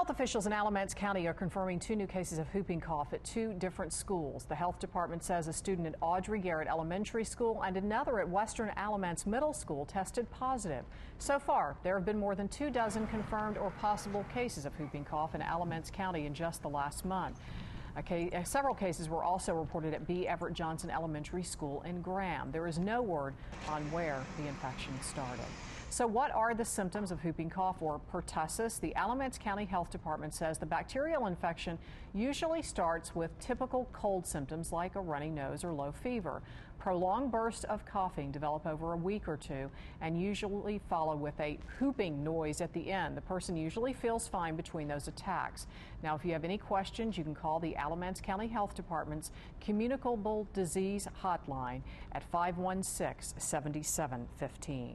Health officials in Alamance County are confirming 2 new cases of whooping cough at 2 different schools. The health department says a student at Audrey Garrett Elementary School and another at Western Alamance Middle School tested positive. So far, there have been more than 24 confirmed or possible cases of whooping cough in Alamance County in just the last month. Several cases were also reported at B. Everett Johnson Elementary School in Graham. There is no word on where the infection started. So what are the symptoms of whooping cough or pertussis? The Alamance County Health Department says the bacterial infection usually starts with typical cold symptoms like a runny nose or low fever. Prolonged bursts of coughing develop over a week or 2 and usually follow with a whooping noise at the end. The person usually feels fine between those attacks. Now, if you have any questions, you can call the Alamance County Health Department's Communicable Disease Hotline at 516-7715.